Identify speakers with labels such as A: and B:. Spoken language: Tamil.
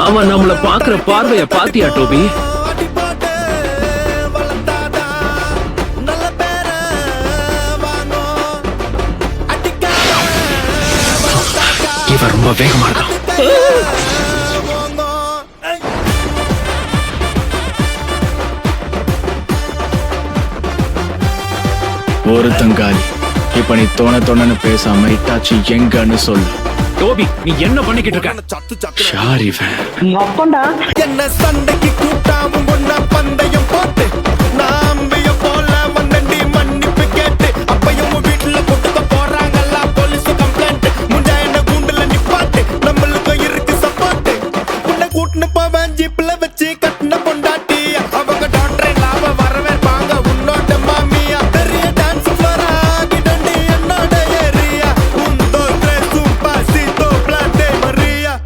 A: அவன் நம்மள பாக்குற பார்வைய பாத்தியா டோபி? இவன் ரொம்ப வேகமா இருக்கான்.
B: ஒருத்தங்காலி. இப்ப நீ தோணன்னு பேசாம இட்டாச்சி எங்கன்னு சொல்லு.
A: டோபி, நீ என்ன பண்ணிக்கிட்டு இருக்க?
B: யார் இவன்?
C: அப்பண்டா
D: என்ன சண்டைக்கு கூட்டாவும் ஒன்னா பந்தயம் போட்டு நாம்